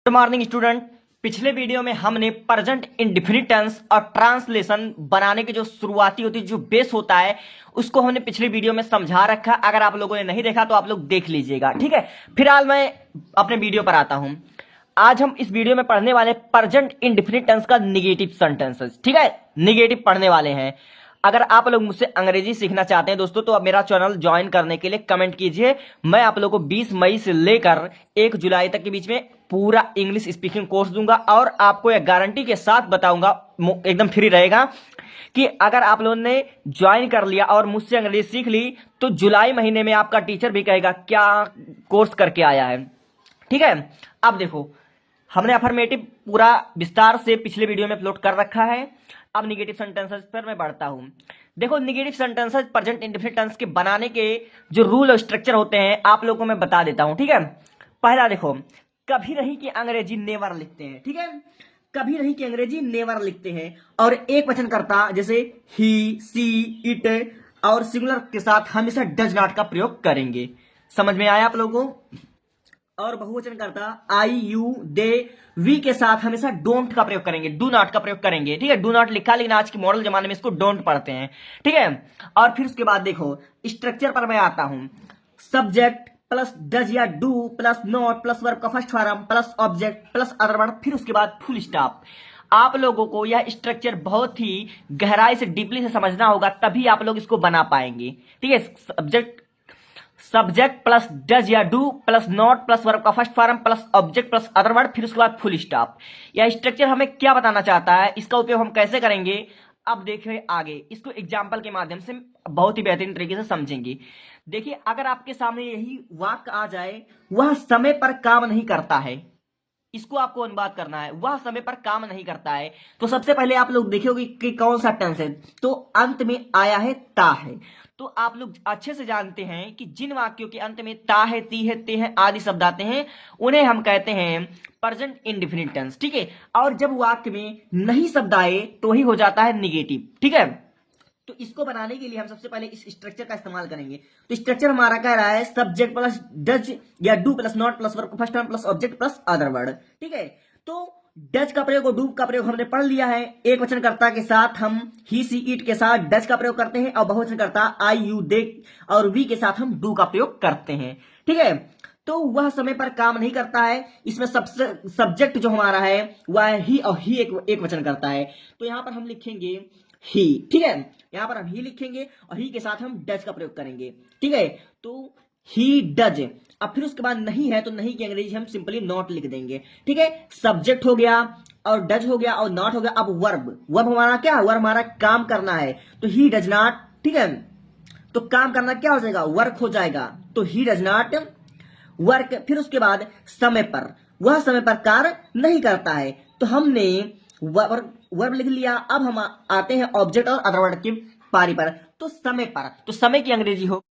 Good morning student. पिछले video में हमने प्रेजेंट इंडेफिनिट टेंस और ट्रांसलेशन बनाने के जो शुरुआती होती है, जो बेस होता है, उसको हमने पिछले वीडियो में समझा रखा। अगर आप लोगों ने नहीं देखा तो आप लोग देख लीजिएगा, ठीक है। फिलहाल मैं अपने वीडियो पर आता हूं। आज हम इस वीडियो में पढ़ने वाले प्रेजेंट इंडेफिनिट टेंस का निगेटिव सेंटेंसेस, ठीक है, निगेटिव पढ़ने वाले हैं। अगर आप लोग मुझसे अंग्रेजी सीखना चाहते हैं दोस्तों, तो अब मेरा चैनल ज्वाइन करने के लिए कमेंट कीजिए। मैं आप लोगों को 20 मई से लेकर 1 जुलाई तक के बीच में पूरा इंग्लिश स्पीकिंग कोर्स दूंगा और आपको यह गारंटी के साथ बताऊंगा, एकदम फ्री रहेगा, कि अगर आप लोगों ने ज्वाइन कर लिया और मुझसे अंग्रेजी सीख ली तो जुलाई महीने में आपका टीचर भी कहेगा क्या कोर्स करके आया है, ठीक है। अब देखो, हमने अफर्मेटिव पूरा विस्तार से पिछले वीडियो में अपलोड कर रखा है। अब निगेटिव सेंटेंसेस पर मैं बढ़ता हूं। देखो, negative sentences present indefinite tense के बनाने के जो रूल और स्ट्रक्चर होते हैं आप लोगों को मैं बता देता हूं, ठीक है। पहला देखो, कभी नहीं कि अंग्रेजी नेवर लिखते हैं, ठीक है। कभी नहीं कि अंग्रेजी नेवर लिखते हैं और एक वचन करता जैसे ही, सी, इट और सिंगुलर के साथ हमेशा डज नॉट का प्रयोग करेंगे। समझ में आया आप लोगों को? और बहुवचन करता आई, यू, दे, वी के साथ हमेशा डोंट का प्रयोग करेंगे, डू नॉट का प्रयोग करेंगे, ठीक है। डू नॉट लिखा, लेकिन आज के मॉडल जमाने में इसको डोंट पढ़ते हैं, ठीक है। और फिर उसके बाद देखो, स्ट्रक्चर पर मैं आता हूं। सब्जेक्ट प्लस डज या do plus not plus verb का first form plus object plus other word, फिर उसके बाद फुल स्टॉप। आप लोगों को यह स्ट्रक्चर बहुत ही गहराई से, डीपली से समझना होगा, तभी आप लोग इसको बना पाएंगे, ठीक है। सब्जेक्ट प्लस डज या do plus not plus verb का first form plus object plus other word, फिर उसके बाद फुल स्टॉप। यह स्ट्रक्चर हमें क्या बताना चाहता है, इसका उपयोग हम कैसे करेंगे, अब देखिए आगे इसको एग्जाम्पल के माध्यम से बहुत ही बेहतरीन तरीके से समझेंगे। देखिए, अगर आपके सामने यही वाक्य आ जाए, वह समय पर काम नहीं करता है, इसको आपको अनुवाद करना है, वह समय पर काम नहीं करता है, तो सबसे पहले आप लोग देखोगे कि कौन सा टेंस है, तो अंत में आया है ता है। तो आप लोग अच्छे से जानते हैं कि जिन वाक्यों के अंत में ता है, ती है, ते है आदि शब्द आते हैं, उन्हें हम कहते हैं प्रेजेंट इंडेफिनिट टेंस, ठीक है। और जब वाक्य में नहीं शब्द आए तो ही हो जाता है निगेटिव, ठीक है। तो इसको बनाने के लिए हम सबसे पहले इस स्ट्रक्चर का इस्तेमाल करेंगे। तो स्ट्रक्चर हमारा कह रहा है सब्जेक्ट प्लस डज या do plus not plus verb first term plus object plus other word, ठीक है। तो डज का प्रयोग और डू का प्रयोग हमने पढ़ लिया है। एक वचन कर्ता के साथ हम ही, सी, इट के साथ डज का प्रयोग करते हैं और बहुवचन कर्ता आई, यू, दे और वी के साथ हम डू का प्रयोग करते हैं, ठीक है। तो वह समय पर काम नहीं करता है, इसमें सबसे सब्जेक्ट जो हमारा है वह ही और ही एक वचन करता है। तो यहां पर हम लिखेंगे ही, ठीक है। यहां पर हम ही लिखेंगे और ही के साथ हम डज का प्रयोग करेंगे, ठीक है। तो ही डज। अब फिर उसके बाद नहीं है तो नहीं की अंग्रेजी हम सिंपली नॉट लिख देंगे, ठीक है। सब्जेक्ट हो गया और डज हो गया और नॉट हो गया। अब वर्ब हमारा क्या है, वर्ब हमारा काम करना है, तो ही डज नॉट, ठीक है। तो काम करना क्या हो जाएगा, वर्क हो जाएगा, तो ही डज नॉट वर्क। फिर उसके बाद समय पर, वह समय पर कार्य नहीं करता है, तो हमने वर्ब लिख लिया। अब हम आते हैं ऑब्जेक्ट और अदर वर्ड की पारी पर। तो समय पर, तो समय की अंग्रेजी हो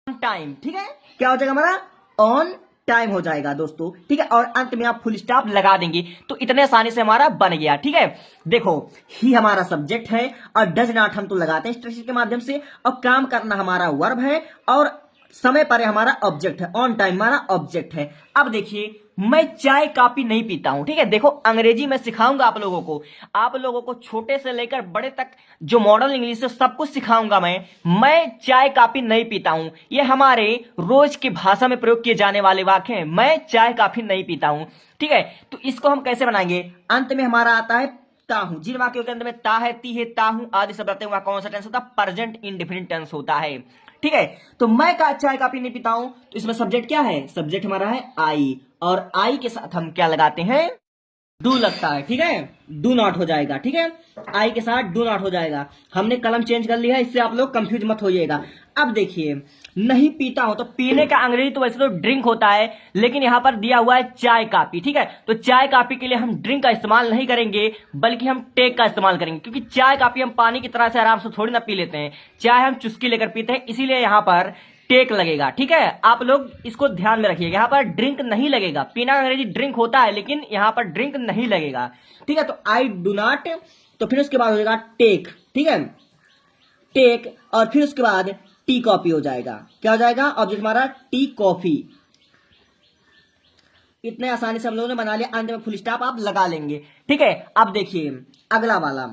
ऑन टाइम, ठीक है। क्या हो जाएगा हमारा, ऑन टाइम हो जाएगा दोस्तों, ठीक है। और अंत में आप फुल स्टॉप लगा देंगे, तो इतने आसानी से हमारा बन गया, ठीक है। देखो, ही हमारा सब्जेक्ट है और डज नॉट हम तो लगाते हैं स्ट्रक्चर के माध्यम से, और काम करना हमारा वर्ब है और समय पर हमारा ऑब्जेक्ट है, ऑन टाइम हमारा ऑब्जेक्ट है। अब देखिए, मैं चाय काफी नहीं पीता हूं, ठीक है। देखो, अंग्रेजी में सिखाऊंगा आप लोगों को छोटे से लेकर बड़े तक जो मॉडर्न इंग्लिश है सब कुछ सिखाऊंगा। मैं चाय काफी नहीं पीता हूं, ये हमारे रोज की भाषा में प्रयोग किए जाने वाले वाक्य हैं। मैं चाय काफी नहीं पीता हूं, ठीक है। तो इसको हम कैसे बनाएंगे, अंत में हमारा आता है ता हूं। जिन वाक्यों के अंत में ता है, ती है, ता हूं आदि शब्द आते हैं, वहां कौन सा टेंस होता है, प्रेजेंट इंडेफिनिट टेंस होता है, ठीक है। तो मैं चाय काफी नहीं पीता हूं, तो इसमें सब्जेक्ट क्या है, सब्जेक्ट हमारा है आई, और आई के साथ हम क्या लगाते हैं, डू लगता है, ठीक है। डू नॉट हो जाएगा, ठीक है। आई के साथ डू नॉट हो जाएगा। हमने कलम चेंज कर लिया है, इससे आप लोग कंफ्यूज मत होइएगा। अब देखिए, नहीं पीता हूं, तो पीने का अंग्रेजी तो वैसे तो ड्रिंक होता है, लेकिन यहां पर दिया हुआ है चाय काफी, ठीक है। तो चाय काफी के लिए हम ड्रिंक का इस्तेमाल नहीं करेंगे, बल्कि हम टेक का इस्तेमाल करेंगे, क्योंकि चाय काफी हम पानी की तरह से आराम से थोड़ी ना पी लेते हैं, चाय हम चुस्की लेकर पीते हैं, इसीलिए यहां पर टेक लगेगा, ठीक है। आप लोग इसको ध्यान में रखिएगा, यहां पर ड्रिंक नहीं लगेगा। पीना अंग्रेजी ड्रिंक होता है, लेकिन यहां पर ड्रिंक नहीं लगेगा, ठीक है। तो आई डू नॉट, तो फिर उसके बाद हो जाएगा टेक, ठीक है, टेक। और फिर उसके बाद टी कॉफी हो जाएगा, क्या हो जाएगा, ऑब्जेक्ट हमारा टी कॉफी, इतने आसानी से हम लोगों ने बना लिया, अंत में फुल स्टॉप आप लगा लेंगे। ठीक है, अब देखिए अगला वाला,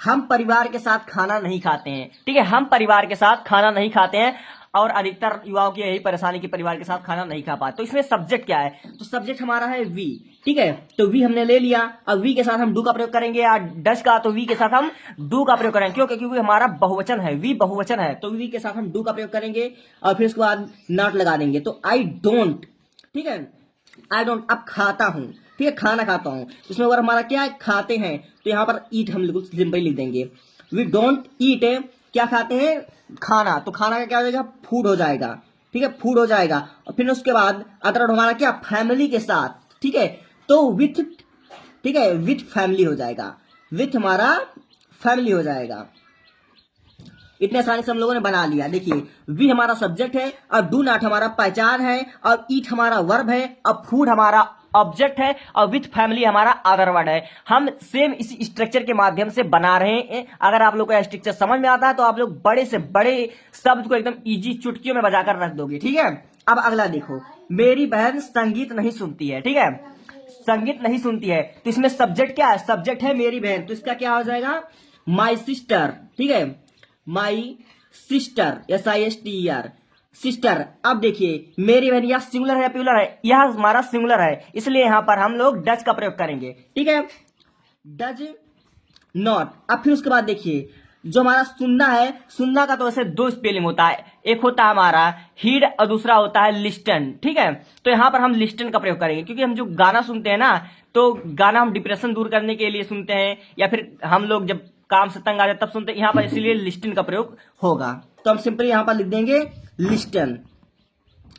हम परिवार के साथ खाना नहीं खाते हैं। ठीक है, हम परिवार के साथ खाना नहीं खाते हैं और अधिकतर युवाओं की यही परेशानी कि परिवार के साथ खाना नहीं खा पाते। तो इसमें सब्जेक्ट क्या है, तो सब्जेक्ट हमारा है वी। ठीक है, तो वी हमने ले लिया, अब वी के साथ हम डू का प्रयोग करेंगे, या डस का, तो वी के साथ हम डू का प्रयोग करेंगे। क्यों? क्योंकि हमारा बहुवचन है, वी बहुवचन है, तो वी के साथ हम डू का प्रयोग करेंगे और फिर उसके बाद नॉट लगा देंगे। तो आई डोंट, ठीक है, आई डोंट, अब खाता हूं। ठीक है, खाना खाता हूं, इसमें अगर हमारा क्या है, खाते हैं, तो यहां पर ईट हम बिल्कुल सिंपल लिख देंगे। वी डोंट ईट, क्या खाते हैं, खाना, तो खाना का क्या हो जाएगा, फूड हो जाएगा। ठीक है, फूड हो जाएगा। और फिर उसके बाद अदर हमारा क्या, फैमिली के साथ। ठीक है, तो विथ, ठीक है, विथ फैमिली हो जाएगा, विथ हमारा फैमिली हो जाएगा। इतने आसानी से हम लोगों ने बना लिया। देखिए वी हमारा सब्जेक्ट है और डू नॉट हमारा पहचान है और ईट हमारा वर्ब है और फूड हमारा ऑब्जेक्ट है और विथ फैमिली हमारा अदर वर्ड है। हम सेम इसी स्ट्रक्चर के माध्यम से बना रहे हैं। अगर आप लोग को यह स्ट्रक्चर समझ में आता है तो आप लोग बड़े से बड़े शब्द को एकदम इजी चुटकियों में बजाकर रख दोगे। ठीक है, अब अगला देखो, मेरी बहन संगीत नहीं सुनती है। ठीक है, संगीत नहीं सुनती है, तो इसमें सब्जेक्ट क्या है, सब्जेक्ट है मेरी बहन, तो इसका क्या हो जाएगा, माई सिस्टर। ठीक है, माई सिस्टर, SISTER, सिस्टर। अब देखिए मेरी बहन, यह सिंगुलर है या प्लूरल है, यह हमारा सिंगुलर है, इसलिए यहां पर हम लोग डज का प्रयोग करेंगे। ठीक है, डज नॉट। अब फिर उसके बाद देखिए जो हमारा सुनना है, सुनना का तो वैसे दो स्पेलिंग होता है, एक होता है हमारा हीड और दूसरा होता है लिस्टन। ठीक है, तो यहां पर हम लिस्टन का प्रयोग करेंगे, क्योंकि हम जो गाना सुनते हैं ना, तो गाना हम डिप्रेशन दूर करने के लिए सुनते हैं, या फिर हम लोग जब काम से तंग आ जाए तब सुनते हैं, यहां पर इसीलिए लिस्टन का प्रयोग होगा। तो हम सिंपली यहां पर लिख देंगे लिस्टन।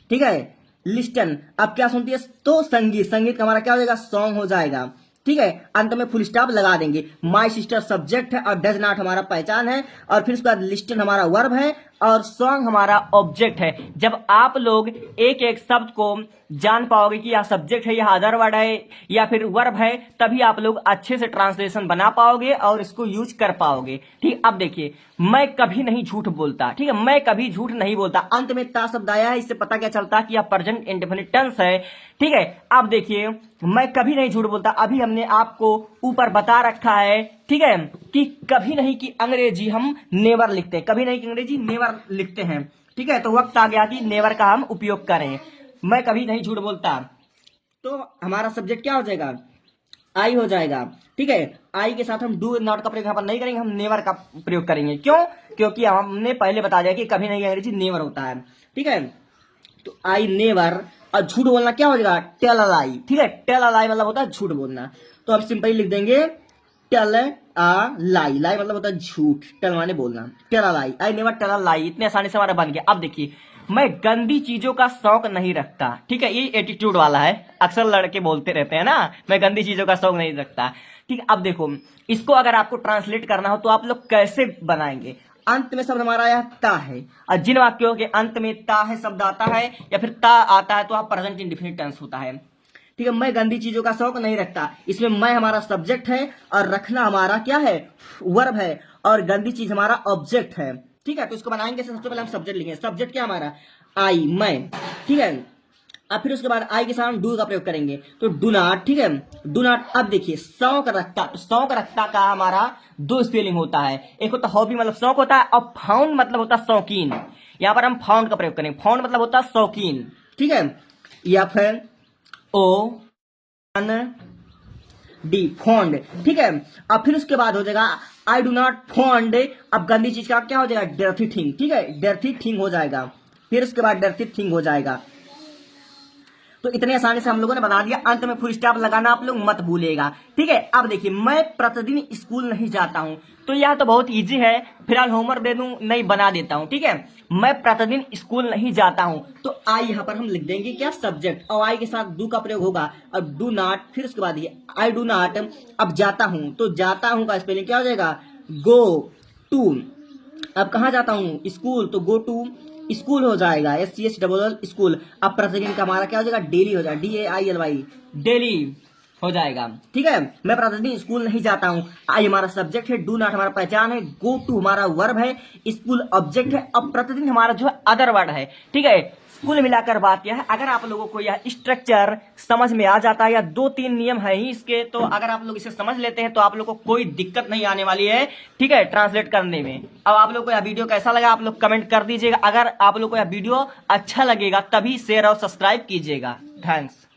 ठीक है, लिस्टन। अब क्या सुनती है, तो संगीत, संगीत का हमारा क्या हो जाएगा, सॉन्ग हो जाएगा। ठीक है, अंत में फुल स्टॉप लगा देंगे। माई सिस्टर सब्जेक्ट है और डज नॉट हमारा पहचान है और फिर उसके बाद लिस्टन हमारा वर्ब है और सॉन्ग हमारा ऑब्जेक्ट है। जब आप लोग एक एक शब्द को जान पाओगे कि यह सब्जेक्ट है, यह अदर वर्ड है या फिर वर्ब है, तभी आप लोग अच्छे से ट्रांसलेशन बना पाओगे और इसको यूज कर पाओगे। ठीक, अब देखिए मैं कभी नहीं झूठ बोलता। ठीक है, मैं कभी झूठ नहीं बोलता, अंत में ता शब्द आया है, इससे पता क्या चलता है कि यह प्रेजेंट इंडेफिनिट टेंस है। ठीक है, अब देखिए मैं कभी नहीं झूठ बोलता, अभी हमने आपको ऊपर बता रखा है। ठीक है, कि कभी नहीं की अंग्रेजी हम नेवर लिखते हैं, कभी नहीं की अंग्रेजी नेवर लिखते हैं। ठीक है, तो वक्त आ गया कि नेवर का हम उपयोग करें। मैं कभी नहीं झूठ बोलता, तो हमारा सब्जेक्ट क्या हो जाएगा, आई हो जाएगा। ठीक है, आई के साथ हम डू नॉट का प्रयोग यहाँ पर नहीं करेंगे, हम नेवर का प्रयोग करेंगे। क्यों? क्योंकि हमने पहले बता दिया कि कभी नहीं अंग्रेजी नेवर होता है। ठीक है, तो आई नेवर, और झूठ बोलना क्या हो जाएगा, टेल अ लाई। ठीक है, टेल अ लाई मतलब होता है झूठ बोलना, तो हम सिंपली लिख देंगे टेल अ लाई। लाई मतलब होता है झूठ, टेल माने बोलना, tell a lie, I never tell a lie. इतने आसानी से हमारा बन गया। अब देखिए मैं गंदी चीजों का शौक नहीं रखता। ठीक है, ये एटीट्यूड वाला है, अक्सर लड़के बोलते रहते हैं ना, मैं गंदी चीजों का शौक नहीं रखता। ठीक है, अब देखो इसको अगर आपको ट्रांसलेट करना हो तो आप लोग कैसे बनाएंगे, अंत में शब्द हमारा यह ता है, और जिन वाक्यों के अंत में ता है शब्द आता है या फिर ता आता है तो आप प्रेजेंट इंडेफिनिट टेंस होता है। ठीक है, मैं गंदी चीजों का शौक नहीं रखता, इसमें मैं हमारा सब्जेक्ट है और रखना हमारा क्या है, वर्ब है, और गंदी चीज हमारा ऑब्जेक्ट है। ठीक है, तो इसको बनाएंगे, सबसे पहले हम सब्जेक्ट लिखेंगे। सब्जेक्ट क्या हमारा, आई, मैं। ठीक है, अब फिर उसके बाद आई के साथ हम डू का प्रयोग करेंगे, तो डू नॉट। ठीक है, डू नॉट। अब देखिए शौक रखता, तो शौक रखता का हमारा दो स्पेलिंग होता है, एक होता हॉबी मतलब शौक होता है, और फाउंड मतलब होता है शौकीन। यहां पर हम फाउंड का प्रयोग करेंगे, फाउंड मतलब होता है शौकीन। ठीक है, या फिर ओ एन डी, फॉन्ड। ठीक है, अब फिर उसके बाद हो जाएगा आई डू नॉट फॉन्ड, अब गंदी चीज का क्या हो जाएगा, डर्टी थिंग। ठीक है, डर्टी थिंग हो जाएगा, फिर उसके बाद डर्टी थिंग हो जाएगा। तो इतने आसानी से हम लोगों ने बना दिया, अंत में फुल स्टॉप लगाना आप लोग मत भूलिएगा। ठीक है, अब देखिए मैं प्रतिदिन स्कूल नहीं जाता हूं, तो यह तो बहुत इजी है, फिलहाल होमवर्क दे दूं, नहीं बना देता हूं। ठीक है, मैं प्रतिदिन स्कूल नहीं जाता हूं, तो आई यहां पर हम लिख देंगे क्या, सब्जेक्ट, और आई के साथ डू का प्रयोग होगा, अब डू नॉट, फिर उसके बाद ये आई डू नॉट। अब जाता हूं, तो जाता हूं का स्पेलिंग क्या हो जाएगा, गो टू। अब कहां जाता हूं, स्कूल, तो गो टू स्कूल हो जाएगा, SCH स्कूल। अब प्रतिदिन का हमारा क्या हो जाएगा, डेली हो जाएगा, DAILY, डेली हो जाएगा। ठीक है, मैं प्रतिदिन स्कूल नहीं जाता हूं, आई हमारा सब्जेक्ट है, डू नॉट हमारा पहचान है, गो टू हमारा वर्ब है, स्कूल ऑब्जेक्ट है, अब प्रतिदिन हमारा जो है अदर वर्ड है। ठीक है, कुल मिलाकर बात यह है, अगर आप लोगों को यह स्ट्रक्चर समझ में आ जाता है, या 2-3 नियम है ही इसके, तो अगर आप लोग इसे समझ लेते हैं तो आप लोग को कोई दिक्कत नहीं आने वाली है, ठीक है, ट्रांसलेट करने में। अब आप लोग को यह वीडियो कैसा लगा आप लोग कमेंट कर दीजिएगा। अगर आप लोग को यह वीडियो अच्छा लगेगा तभी शेयर और सब्सक्राइब कीजिएगा। थैंक्स।